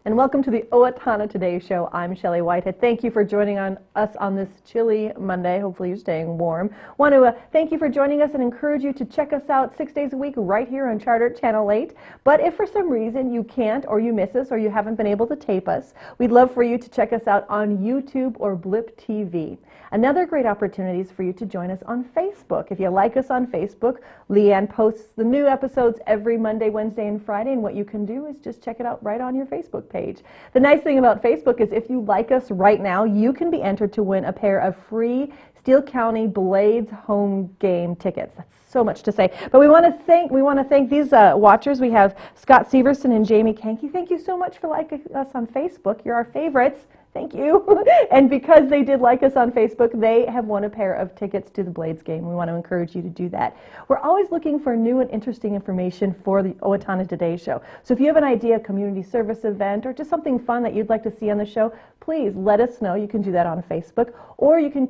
and welcome to the Owatonna Today Show. I'm Shelley Whitehead. Thank you for joining us on this chilly Monday. Hopefully you're staying warm. Want to thank you for joining us and encourage you to check us out 6 days a week right here on Charter Channel 8. But if for some reason you can't, or you miss us, or you haven't been able to tape us, we'd love for you to check us out on YouTube or Blip TV. Another great opportunity is for you to join us on Facebook. If you like us on Facebook, Leanne posts the new episodes every Monday, Wednesday, and Friday, and what you can do is just check it out right on your Facebook page. The nice thing about Facebook is if you like us right now, you can be entered to win a pair of free Steele County Blades home game tickets. That's so much to say. But we want to thank these watchers. We have Scott Severson and Jamie Kanke. Thank you so much for liking us on Facebook. You're our favorites. Thank you. And because they did like us on Facebook, they have won a pair of tickets to the Blades game. We want to encourage you to do that. We're always looking for new and interesting information for the Owatonna Today Show. So if you have an idea, a community service event, or just something fun that you'd like to see on the show, please let us know. You can do that on Facebook, or you can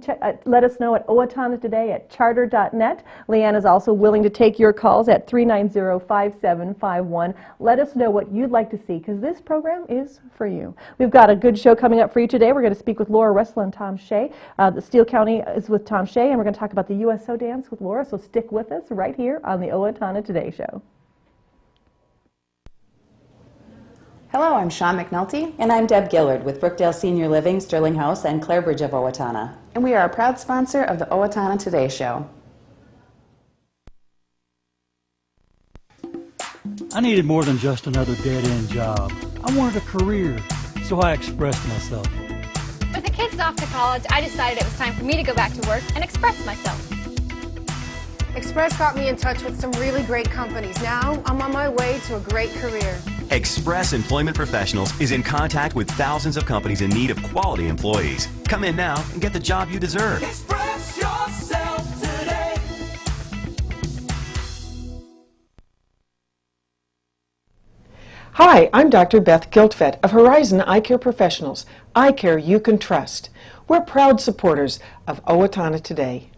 let us know at owatonnatoday@charter.net. Leanne is also willing to take your calls at 390-5751. Let us know what you'd like to see, because this program is for you. We've got a good show coming up for you today. We're going to speak with Laura Resler and Tom Shea. The Steele County is with Tom Shea, and we're going to talk about the USO dance with Laura, so stick with us right here on the Owatonna Today Show. Hello, I'm Sean McNulty. And I'm Deb Gillard with Brookdale Senior Living, Sterling House, and Clarebridge of Owatonna. And we are a proud sponsor of the Owatonna Today Show. I needed more than just another dead-end job. I wanted a career, so I expressed myself. With the kids off to college, I decided it was time for me to go back to work and express myself. Express got me in touch with some really great companies. Now I'm on my way to a great career. Express Employment Professionals is in contact with thousands of companies in need of quality employees. Come in now and get the job you deserve. Express yourself today. Hi, I'm Dr. Beth Giltvet of Horizon Eye Care Professionals. Eye care you can trust. We're proud supporters of Owatonna Today.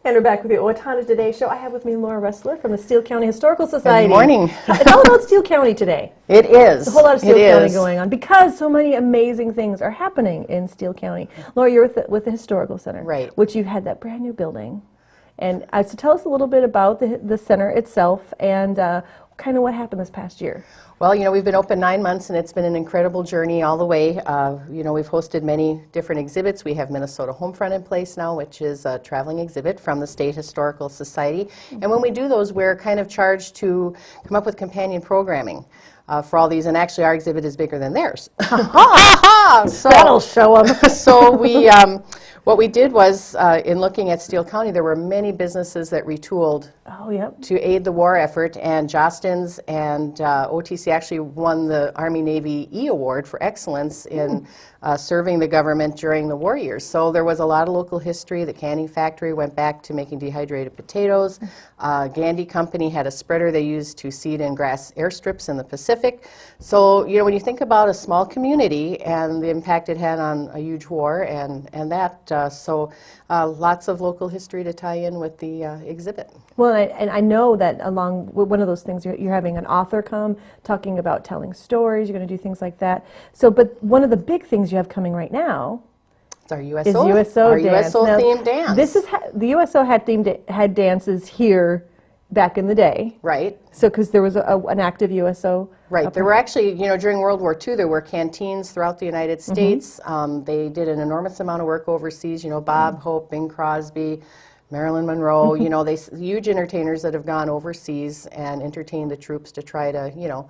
And we're back with the Owatonna Today Show. I have with me Laura Resler from the Steele County Historical Society. Good morning. It's all about Steele County today. It is. There's a whole lot of Steele County going on because so many amazing things are happening in Steele County. Laura, you're with the Historical Center, right? Which you've had that brand new building. And so tell us a little bit about the center itself and kind of what happened this past year. Well, you know, we've been open 9 months, and it's been an incredible journey all the way. You know, we've hosted many different exhibits. We have Minnesota Homefront in place now, which is a traveling exhibit from the State Historical Society. Mm-hmm. And when we do those, we're kind of charged to come up with companion programming for all these. And actually, our exhibit is bigger than theirs. So, that'll show them. So we... what we did was, in looking at Steele County, there were many businesses that retooled to aid the war effort, and Jostens and OTC actually won the Army-Navy E Award for excellence in serving the government during the war years. So there was a lot of local history. The canning factory went back to making dehydrated potatoes. Gandy Company had a spreader they used to seed and grass airstrips in the Pacific. So, you know, when you think about a small community and the impact it had on a huge war and that, lots of local history to tie in with the exhibit. Well, and I know that along with one of those things, you're having an author come talking about telling stories. You're going to do things like that. So, but one of the big things you have coming right now is our USO dance. USO themed dance. This is the USO had dances here back in the day, right? So, because there was an active USO. Right. There were actually, you know, during World War II, there were canteens throughout the United States. Mm-hmm. They did an enormous amount of work overseas. You know, Bob Hope, Bing Crosby, Marilyn Monroe. You know, huge entertainers that have gone overseas and entertained the troops to try to, you know,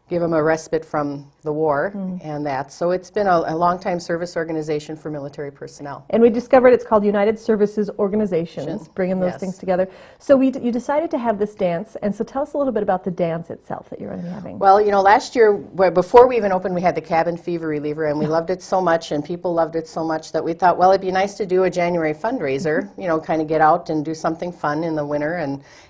give them a respite from the war and that. So it's been a long-time service organization for military personnel. And we discovered it's called United Services Organizations, bringing those Yes. things together. So you decided to have this dance, and so tell us a little bit about the dance itself that you're going to be having. Well, last year, before we even opened, we had the cabin fever reliever, and we loved it so much, and people loved it so much that we thought, well, it'd be nice to do a January fundraiser, kind of get out and do something fun in the winter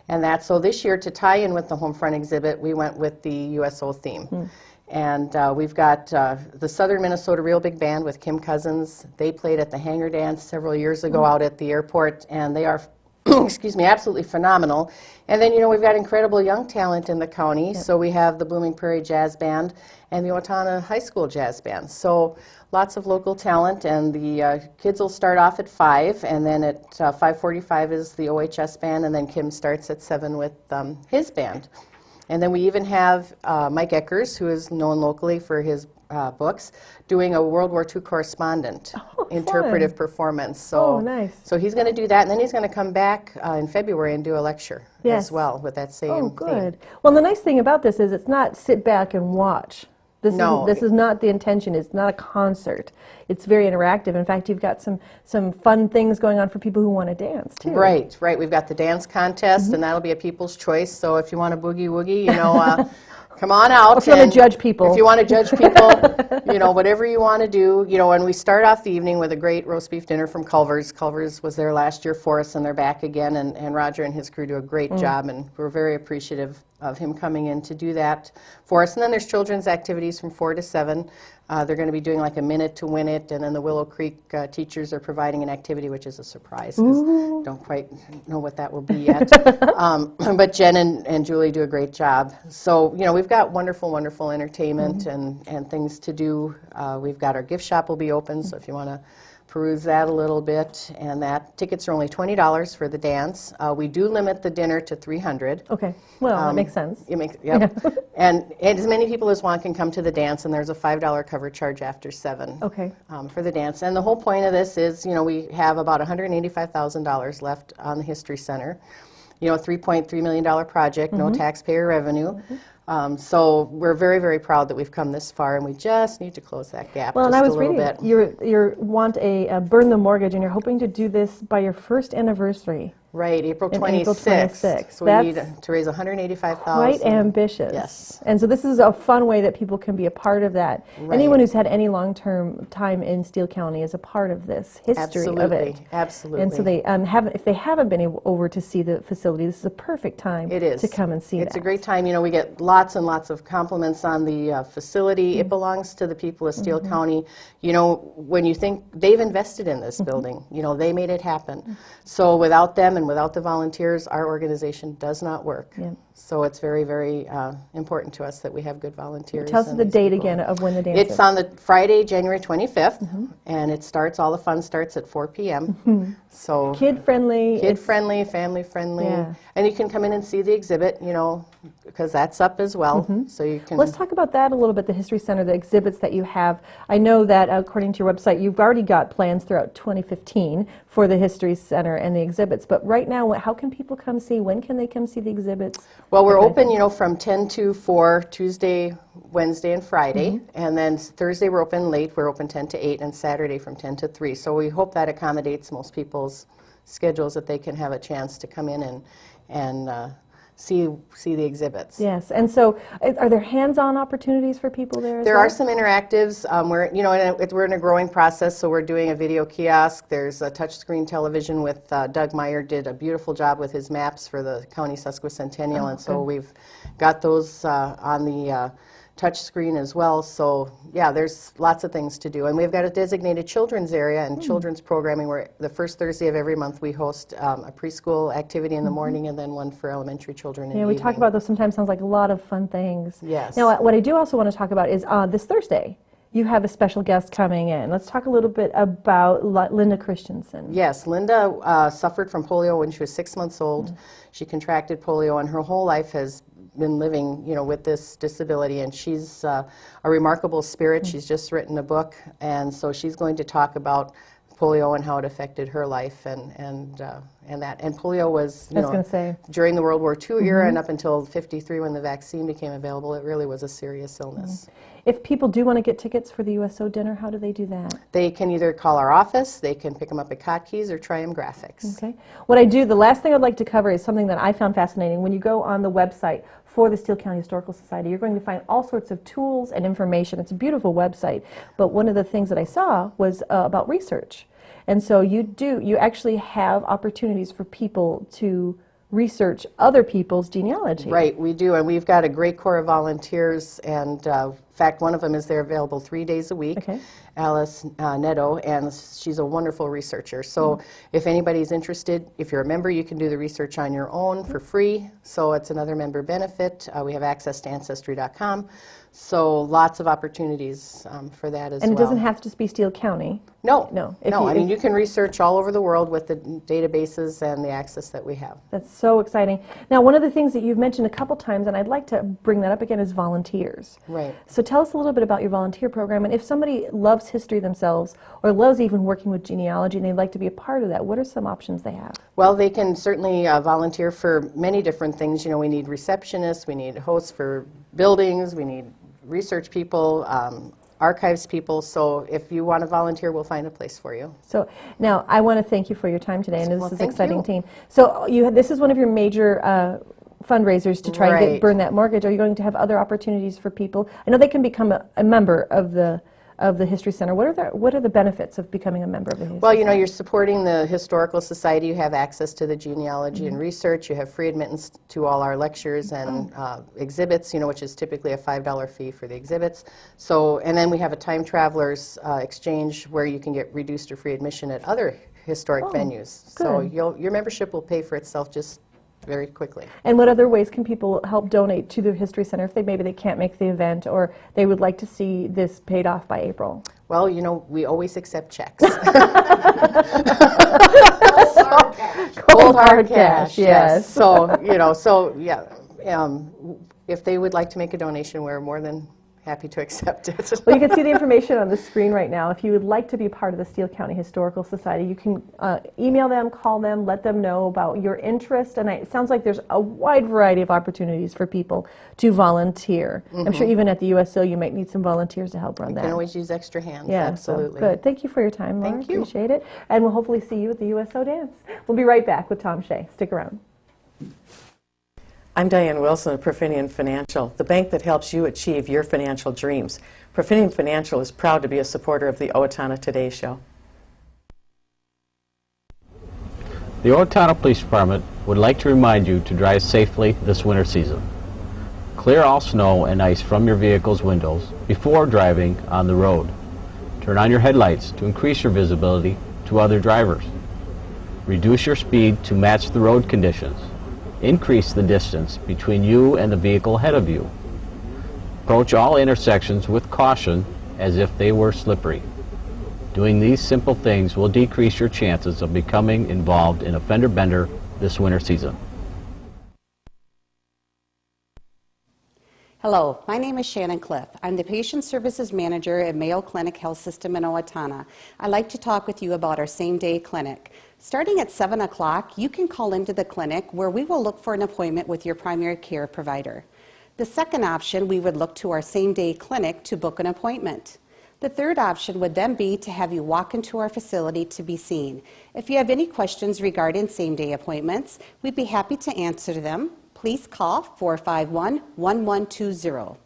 and that. So this year, to tie in with the Homefront exhibit, we went with the USO theme. And we've got the Southern Minnesota Real Big Band with Kim Cousins. They played at the Hangar Dance several years ago out at the airport, and they are, excuse me, absolutely phenomenal. And then, we've got incredible young talent in the county. So we have the Blooming Prairie Jazz Band and the Owatonna High School Jazz Band. So lots of local talent, and the kids will start off at 5, and then at 5:45 is the OHS band, and then Kim starts at 7 with his band. And then we even have Mike Eckers, who is known locally for his books, doing a World War II correspondent interpretive performance. So, nice. So he's going to do that, and then he's going to come back in February and do a lecture as well with that same Oh, good. theme. Well, the nice thing about this is it's not sit back and watch. This is not the intention. It's not a concert. It's very interactive. In fact, you've got some fun things going on for people who want to dance, too. Right. We've got the dance contest, and that'll be a people's choice. So if you want to boogie woogie, come on out. If you want to judge people. If you want to judge people, whatever you want to do. And we start off the evening with a great roast beef dinner from Culver's. Culver's was there last year for us, and they're back again. And Roger and his crew do a great job, and we're very appreciative of him coming in to do that for us. And then there's children's activities from 4 to 7. They're going to be doing like a minute to win it, and then the Willow Creek teachers are providing an activity, which is a surprise because don't quite know what that will be yet. But Jen and Julie do a great job. So, we've got wonderful, wonderful entertainment and things to do. We've got our gift shop will be open, so if you want to peruse that a little bit, and that tickets are only $20 for the dance. We do limit the dinner to 300. Okay. Well, that makes sense. And as many people as want can come to the dance, and there's a $5 cover charge after 7 for the dance. And the whole point of this is, we have about $185,000 left on the History Center. A $3.3 million project, no taxpayer revenue. So we're very, very proud that we've come this far, and we just need to close that gap Well, just and I was a little reading bit. you want a burn the mortgage, and you're hoping to do this by your first anniversary. Right, April In 26th. April 26th. So we need That's to raise $185,000. Quite ambitious. Yes. And so this is a fun way that people can be a part of that. Right. Anyone who's had any long-term time in Steele County is a part of this history of it. Absolutely. And so they if they haven't been over to see the facility, this is a perfect time to come and see It's that. a great time. We get lots and lots of compliments on the facility. It belongs to the people of Steele County. When you think they've invested in this building, they made it happen. So without them and without the volunteers, our organization does not work. Yeah. So it's very, very important to us that we have good volunteers. Tell us and the these date people. again of when the dance It's is. on the Friday, January 25th, and it starts, all the fun starts at 4 p.m. So Kid-friendly. Kid-friendly, family-friendly. Yeah. And you can come in and see the exhibit, because that's up as well. So you can... Let's talk about that a little bit, the History Center, the exhibits that you have. I know that according to your website, you've already got plans throughout 2015 for the History Center and the exhibits. But right now, how can people come see? When can they come see the exhibits? Well, we're open, from 10 to 4, Tuesday, Wednesday, and Friday. And then Thursday we're open late. We're open 10 to 8, and Saturday from 10 to 3. So we hope that accommodates most people's schedules, that they can have a chance to come in and see the exhibits. Yes, and so are there hands-on opportunities for people there as There well? are some interactives. We're in a growing process, so we're doing a video kiosk. There's a touchscreen television with Doug Meyer did a beautiful job with his maps for the county sesquicentennial, and so we've got those on the touch screen as well. So yeah, there's lots of things to do. And we've got a designated children's area and children's programming where the first Thursday of every month we host a preschool activity in the morning and then one for elementary children in the we evening. talk about those sometimes. Sounds like a lot of fun things. Yes. Now, what I do also want to talk about is this Thursday, you have a special guest coming in. Let's talk a little bit about Linda Christensen. Yes, Linda suffered from polio when she was 6 months old. She contracted polio, and her whole life has been living, with this disability, and she's a remarkable spirit. She's just written a book, and so she's going to talk about polio and how it affected her life and that. And polio was, I was going to say, during the World War II era and up until '53 when the vaccine became available, it really was a serious illness. if people do want to get tickets for the USO dinner, how do they do that? They can either call our office, they can pick them up at Kotke's, or Triumph Graphics. Okay. What I do, the last thing I'd like to cover is something that I found fascinating. When you go on the website for the Steele County Historical Society, you're going to find all sorts of tools and information. It's a beautiful website. But one of the things that I saw was about research. And so you actually have opportunities for people to research other people's genealogy. Right, we do, and we've got a great core of volunteers, and in fact, one of them is there available 3 days a week, Okay. Alice Netto, and she's a wonderful researcher. So if anybody's interested, if you're a member, you can do the research on your own for free, so it's another member benefit. We have access to Ancestry.com, so lots of opportunities for that as well. And it doesn't have to just be Steele County. No, No. I mean, you can research all over the world with the databases and the access that we have. That's so exciting. Now, one of the things that you've mentioned a couple times, and I'd like to bring that up again, is volunteers. Right. So tell us a little bit about your volunteer program, and if somebody loves history themselves or loves even working with genealogy and they'd like to be a part of that, what are some options they have? Well, they can certainly volunteer for many different things. You know, we need receptionists, we need hosts for buildings, we need research people, archives people, so if you want to volunteer, we'll find a place for you. So now I want to thank you for your time today, and this Well, is an thank exciting you. team. So this is one of your major fundraisers to try and Right. burn that mortgage. Are you going to have other opportunities for people? I know they can become a member of the History Center. What are the benefits of becoming a member of the History Well, you Center? know, you're supporting the Historical Society, you have access to the genealogy and research, you have free admittance to all our lectures and exhibits, you know, which is typically a $5 fee for the exhibits. So, and then we have a time travelers exchange where you can get reduced or free admission at other historic venues. So good. your membership will pay for itself just very quickly. And what other ways can people help donate to the History Center if maybe they can't make the event or they would like to see this paid off by April? Well, you know, we always accept checks. Cold hard cash, yes. So, you know, if they would like to make a donation, we're more than happy to accept it. Well, you can see the information on the screen right now. If you would like to be part of the Steele County Historical Society, you can email them, call them, let them know about your interest. And it sounds like there's a wide variety of opportunities for people to volunteer. I'm sure even at the USO you might need some volunteers to help run You that. can always use extra hands, Yeah, absolutely. So good. Thank you for your time, Laura. Thank you. Appreciate it. And we'll hopefully see you at the USO dance. We'll be right back with Tom Shea. Stick around. I'm Diane Wilson of Profinium Financial, the bank that helps you achieve your financial dreams. Profinium Financial is proud to be a supporter of the Owatonna Today Show. The Owatonna Police Department would like to remind you to drive safely this winter season. Clear all snow and ice from your vehicle's windows before driving on the road. Turn on your headlights to increase your visibility to other drivers. Reduce your speed to match the road conditions. Increase the distance between you and the vehicle ahead of you. Approach all intersections with caution as if they were slippery. Doing these simple things will decrease your chances of becoming involved in a fender bender this winter season. Hello, my name is Shannon Cliff. I'm the Patient Services Manager at Mayo Clinic Health System in Owatonna. I'd like to talk with you about our same-day clinic. Starting at 7 o'clock, you can call into the clinic where we will look for an appointment with your primary care provider. The second option, we would look to our same-day clinic to book an appointment. The third option would then be to have you walk into our facility to be seen. If you have any questions regarding same-day appointments, we'd be happy to answer them. Please call 451-1120.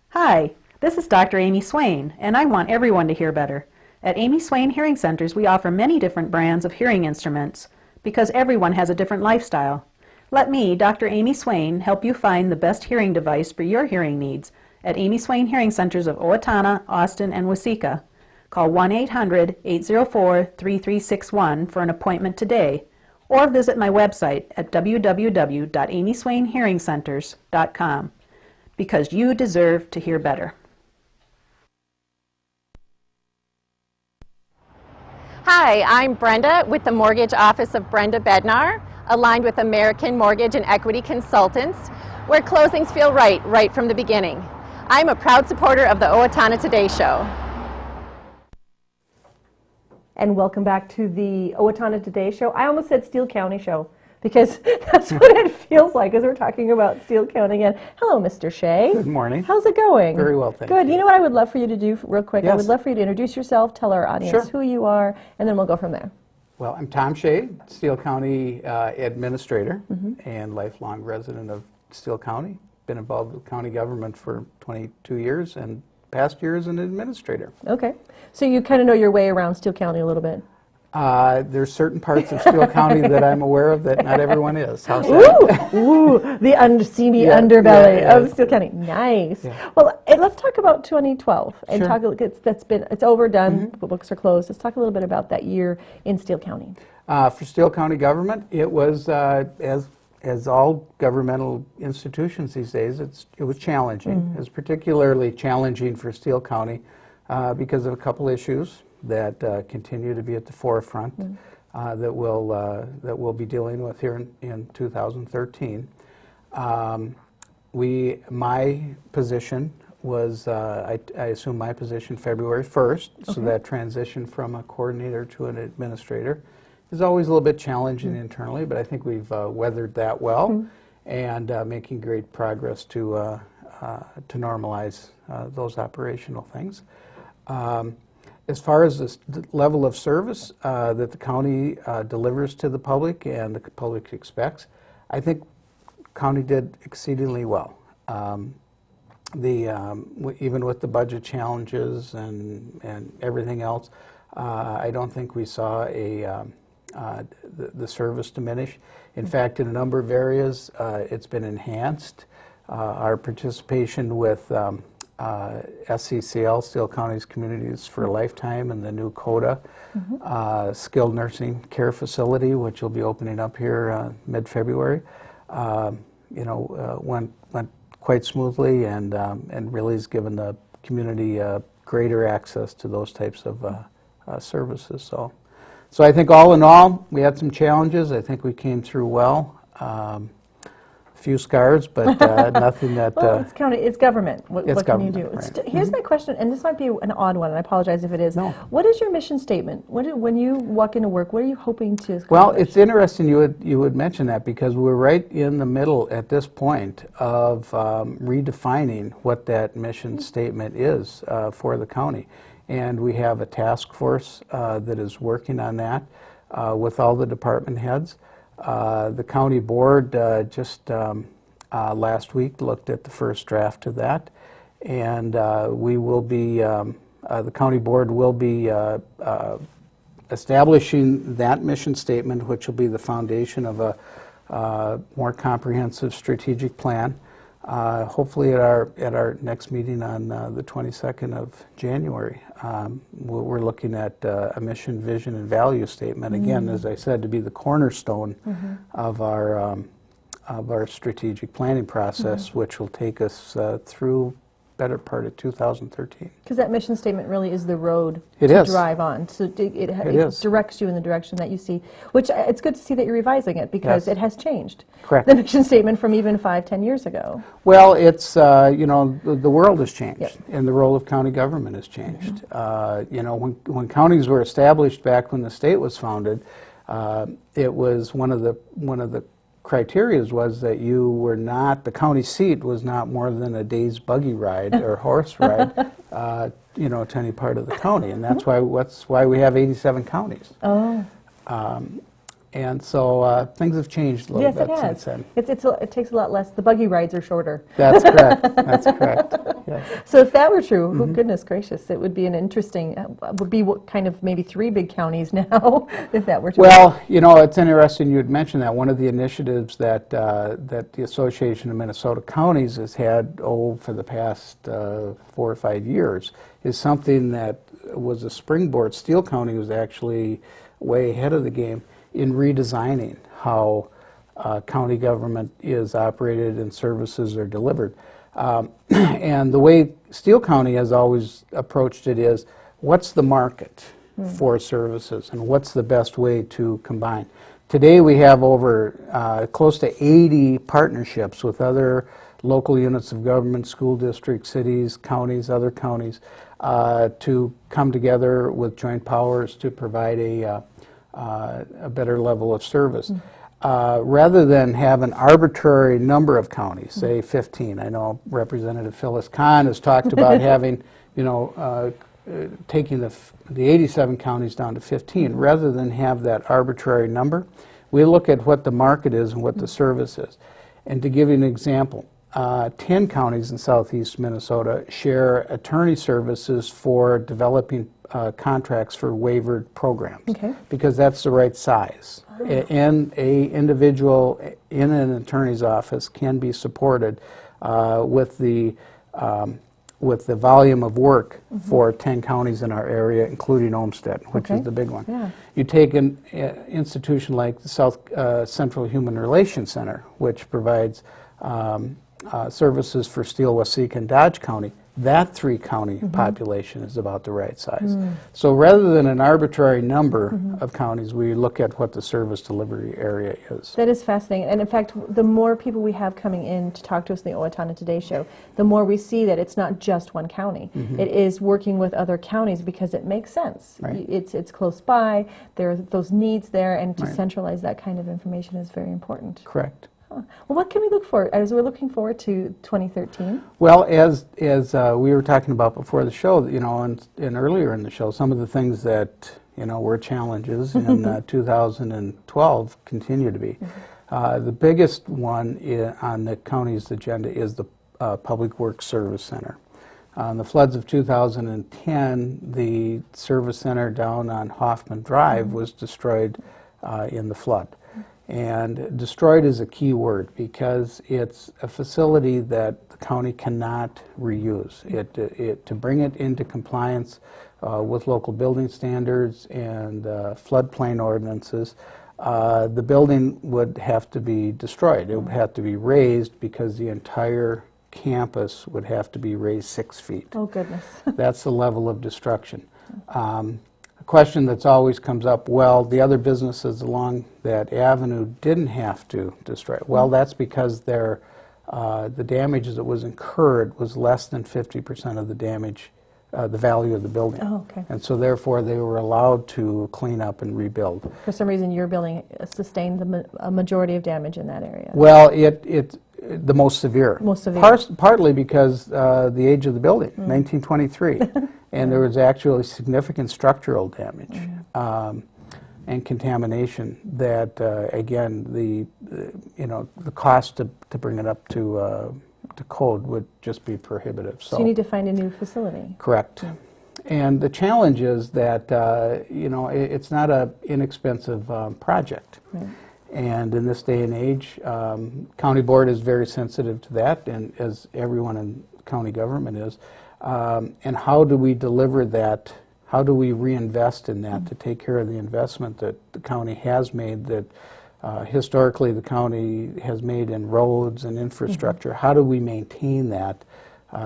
Hi, this is Dr. Amy Swain, and I want everyone to hear better. At Amy Swain Hearing Centers, we offer many different brands of hearing instruments because everyone has a different lifestyle. Let me, Dr. Amy Swain, help you find the best hearing device for your hearing needs at Amy Swain Hearing Centers of Owatonna, Austin, and Waseca. Call 1-800-804-3361 for an appointment today, or visit my website at www.amyswainhearingcenters.com, because you deserve to hear better. Hi, I'm Brenda with the Mortgage Office of Brenda Bednar, aligned with American Mortgage and Equity Consultants, where closings feel right from the beginning. I'm a proud supporter of the Owatonna Today Show. And welcome back to the Owatonna Today Show. I almost said Steele County Show because that's what it feels like as we're talking about Steele County again. Hello, Mr. Shea. Good morning. How's it going? Very well, thank Good. You know what I would love for you to do real quick? I Yes. would love for you to introduce yourself, tell our audience who you are, and then we'll go from there. Well, I'm Tom Shea, Steele County Administrator and lifelong resident of Steele County. Been involved with county government for 22 years and past years an administrator. Okay. So you kind of know your way around Steele County a little bit. There's certain parts of Steele County that I'm aware of that not everyone is. How's that? Ooh, the seamy underbelly of Steele County. Nice. Yeah. Well, let's talk about 2012 and Sure. talk. It's over, done. The books are closed. Let's talk a little bit about that year in Steele County. For Steele County government, it was as all governmental institutions these days, it was challenging. It was particularly challenging for Steele County because of a couple issues that continue to be at the forefront that we'll be dealing with here in 2013. My position was, I assumed my position February 1st, so that transition from a coordinator to an administrator is always a little bit challenging internally, but I think we've weathered that well and making great progress to normalize those operational things. As far as the level of service that the county delivers to the public and the public expects, I think county did exceedingly well. Even with the budget challenges and everything else, I don't think we saw the service diminish. In fact, in a number of areas, it's been enhanced. Our participation with SCCL, Steele County's Communities for a Lifetime, and the new CODA skilled nursing care facility, which will be opening up here mid-February, went quite smoothly and really has given the community greater access to those types of services. So I think all in all, we had some challenges. I think we came through well. A few scars, but nothing that... Well, it's government. What can you do? Right. Here's my question, and this might be an odd one, and I apologize if it is. No. What is your mission statement? When you walk into work, what are you hoping to accomplish? Well, it's interesting you would mention that because we're right in the middle at this point of redefining what that mission statement is for the county. And we have a task force that is working on that with all the department heads. The county board just last week looked at the first draft of that, and we will be, the county board will be establishing that mission statement, which will be the foundation of a more comprehensive strategic plan. Hopefully at our next meeting on the 22nd of January. We're looking at a mission, vision, and value statement, again, as I said, to be the cornerstone of our strategic planning process, which will take us through better part of 2013. Because that mission statement really is the road It to is. drive on. So it is. directs you in the direction that you see, which it's good to see that you're revising it because Yes. it has changed. Correct. The mission statement from even 5-10 years ago. Well, it's, the world has changed, Yep. and the role of county government has changed. When counties were established back when the state was founded, it was one of the criteria was that you were not, the county seat was not more than a day's buggy ride or horse ride, to any part of the county, and that's why we have 87 counties. Oh. And so things have changed a little Yes, bit it since has. then. It takes a lot less. The buggy rides are shorter. That's correct. That's correct. Yes. So if that were true, oh, goodness gracious, it would be an interesting, would be kind of maybe 3 big counties now, if that were true. Well, it's interesting you had mentioned that. One of the initiatives that the Association of Minnesota Counties has had, for the past 4 or 5 years, is something that was a springboard. Steele County was actually way ahead of the game in redesigning how county government is operated and services are delivered. And the way Steele County has always approached it is, what's the market for services and what's the best way to combine? Today we have over close to 80 partnerships with other local units of government, school districts, cities, counties, other counties, to come together with joint powers to provide a better level of service. Rather than have an arbitrary number of counties, say 15. I know Representative Phyllis Kahn has talked about having, taking the 87 counties down to 15. Rather than have that arbitrary number, we look at what the market is and what the service is. And to give you an example, 10 counties in southeast Minnesota share attorney services for developing contracts for waivered programs, because that's the right size. And a individual in an attorney's office can be supported with the volume of work for 10 counties in our area, including Olmsted, which is the big one. Yeah. You take an institution like the South Central Human Relations Center, which provides services for Steele, Waseca, and Dodge County. That 3-county population is about the right size. So rather than an arbitrary number of counties, we look at what the service delivery area is. That is fascinating. And in fact, the more people we have coming in to talk to us in the Owatonna Today show, the more we see that it's not just one county. It is working with other counties because it makes sense. Right. It's close by, there are those needs there, and to centralize that kind of information is very important. Correct. Well, what can we look for as we're looking forward to 2013? Well, as we were talking about before the show, and earlier in the show, some of the things that were challenges in 2012 continue to be. The biggest one on the county's agenda is the Public Works Service Center. On the floods of 2010, the service center down on Hoffman Drive was destroyed in the flood. And destroyed is a key word because it's a facility that the county cannot reuse. To bring it into compliance with local building standards and floodplain ordinances, the building would have to be destroyed. It would have to be raised because the entire campus would have to be raised 6 feet. Oh, goodness. That's the level of destruction. Question that's always comes up, well, the other businesses along that avenue didn't have to destroy it. Well, that's because the damage that was incurred was less than 50% of the damage, the value of the building. Oh, okay. And so therefore they were allowed to clean up and rebuild. For some reason, your building sustained a majority of damage in that area. Well, the most severe. Most severe. Partly because the age of the building, 1923. And there was actually significant structural damage and contamination that, again, the cost to bring it up to code would just be prohibitive. So you need to find a new facility. Correct. And the challenge is that, it's not an inexpensive project. Right. And in this day and age, county board is very sensitive to that, and as everyone in county government is. And how do we deliver that? How do we reinvest in that to take care of the investment that the county has made, that historically the county has made in roads and infrastructure? How do we maintain that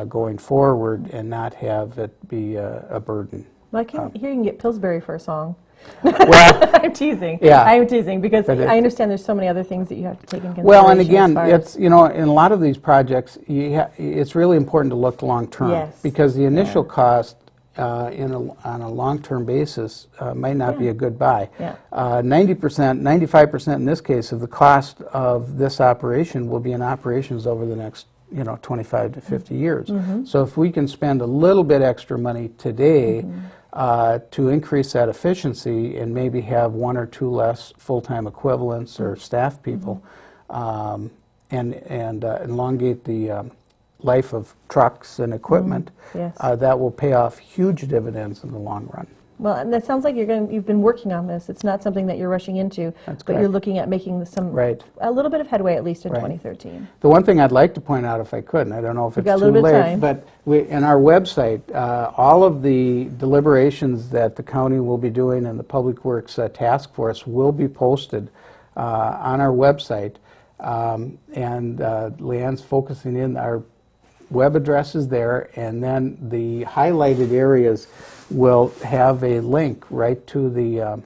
going forward and not have it be a burden? Well, I can hear you can get Pillsbury for a song. Well, I'm teasing. Yeah. I'm teasing because I understand there's so many other things that you have to take in consideration. Well, and again, it's in a lot of these projects, it's really important to look long term. Yes. Because the initial cost on a long-term basis might not be a good buy. 90%, 95% in this case of the cost of this operation will be in operations over the next 25 to 50 years. So if we can spend a little bit extra money today to increase that efficiency and maybe have 1 or 2 less full-time equivalents or staff people, and elongate the life of trucks and equipment, that will pay off huge dividends in the long run. Well, and that sounds like you've been working on this. It's not something that you're rushing into, but you're looking at making a little bit of headway at least in 2013. The one thing I'd like to point out, if I could, and I don't know if it's got a too little bit of late, time. but in our website, all of the deliberations that the county will be doing and the Public Works Task Force will be posted on our website. And Leanne's focusing in our web address is there, and then the highlighted areas will have a link right to the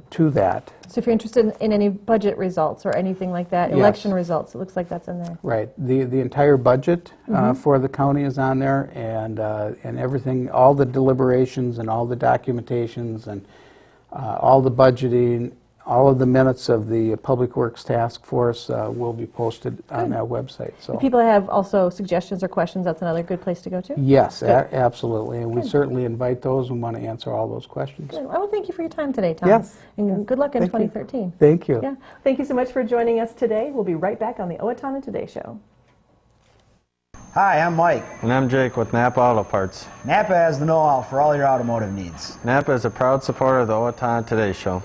to that. So if you're interested in any budget results or anything like that, Yes. election results, it looks like that's in there. Right. The entire budget for the county is on there, and everything, all the deliberations and all the documentations and all the budgeting, all of the minutes of the Public Works Task Force will be posted on that website. So If people have also suggestions or questions, that's another good place to go to? yes, absolutely, and we certainly invite those who want to answer all those questions. Good. Well, thank you for your time today, Tom. Yes. And good luck in Thank you. 2013. Thank you. Yeah. Thank you so much for joining us today. We'll be right back on the Owatonna Today Show. Hi, I'm Mike. And I'm Jake with Napa Auto Parts. Napa has the know-how for all your automotive needs. Napa is a proud supporter of the Owatonna Today Show.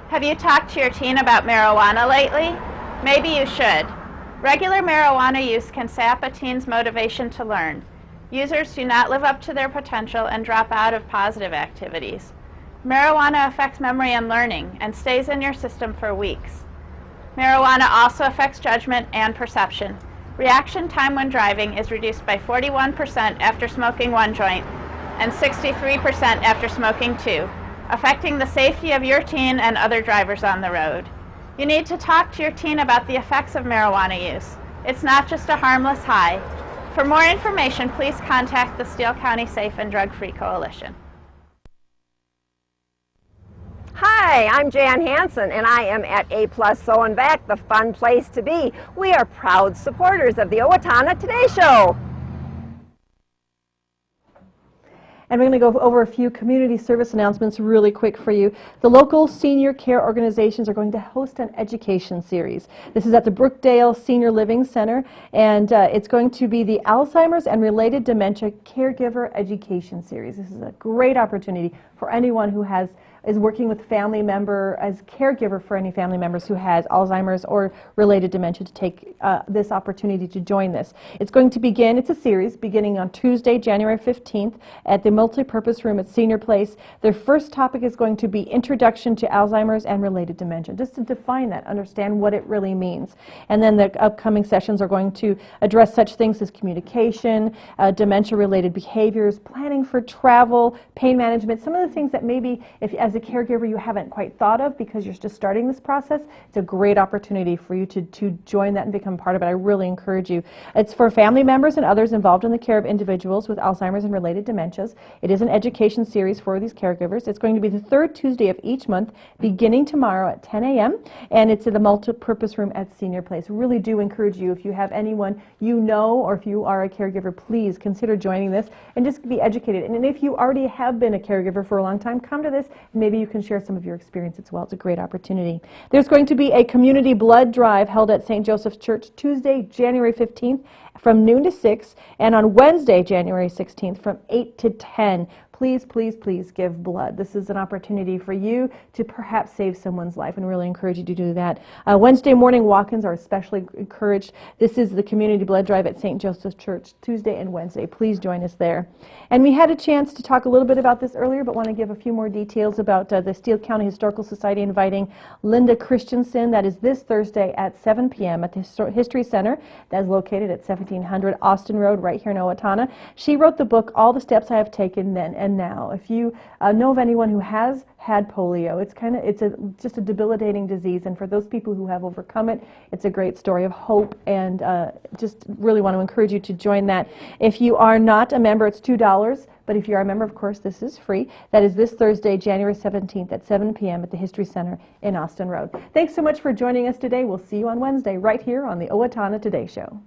Have you talked to your teen about marijuana lately? Maybe you should. Regular marijuana use can sap a teen's motivation to learn. Users do not live up to their potential and drop out of positive activities. Marijuana affects memory and learning and stays in your system for weeks. Marijuana also affects judgment and perception. Reaction time when driving is reduced by 41% after smoking 1 joint and 63% after smoking 2. Affecting the safety of your teen and other drivers on the road. You need to talk to your teen about the effects of marijuana use. It's not just a harmless high. For more information, please contact the Steele County Safe and Drug-Free Coalition. Hi, I'm Jan Hansen, and I am at A+ So and Back, the fun place to be. We are proud supporters of the Owatonna Today Show. And we're going to go over a few community service announcements really quick for you. The local senior care organizations are going to host an education series. This is at the Brookdale Senior Living Center, and it's going to be the Alzheimer's and Related Dementia Caregiver Education Series. This is a great opportunity for anyone who is working with family member, as caregiver for any family members who has Alzheimer's or related dementia, to take this opportunity to join this. It's going to begin, it's a series, beginning on Tuesday, January 15th at the Multipurpose Room at Senior Place. Their first topic is going to be Introduction to Alzheimer's and Related Dementia, just to define that, understand what it really means. And then the upcoming sessions are going to address such things as communication, dementia-related behaviors, planning for travel, pain management, some of the things that maybe if as a caregiver you haven't quite thought of because you're just starting this process. It's a great opportunity for you to join that and become part of it. I really encourage you. It's for family members and others involved in the care of individuals with Alzheimer's and related dementias. It is an education series for these caregivers. It's going to be the third Tuesday of each month, beginning tomorrow at 10 a.m. and it's in the Multipurpose Room at Senior Place. Really do encourage you, if you have anyone you know or if you are a caregiver, please consider joining this and just be educated. And if you already have been a caregiver for a long time, come to this. Maybe you can share some of your experience as well. It's a great opportunity. There's going to be a community blood drive held at St. Joseph's Church Tuesday, January 15th from noon to 6, and on Wednesday, January 16th from 8 to 10. Please, please, please give blood. This is an opportunity for you to perhaps save someone's life, and really encourage you to do that. Wednesday morning walk-ins are especially encouraged. This is the community blood drive at St. Joseph's Church Tuesday and Wednesday. Please join us there. And we had a chance to talk a little bit about this earlier, but want to give a few more details about the Steele County Historical Society inviting Linda Christensen. That is this Thursday at 7 p.m. at the History Center. That is located at 1700 Austin Road right here in Owatonna. She wrote the book, All the Steps I Have Taken Then and Now. If you know of anyone who has had polio, it's just a debilitating disease, and for those people who have overcome it, it's a great story of hope, and just really want to encourage you to join that. If you are not a member, it's $2, but if you are a member, of course, this is free. That is this Thursday, January 17th at 7 p.m. at the History Center in Austin Road. Thanks so much for joining us today. We'll see you on Wednesday right here on the Owatonna Today Show.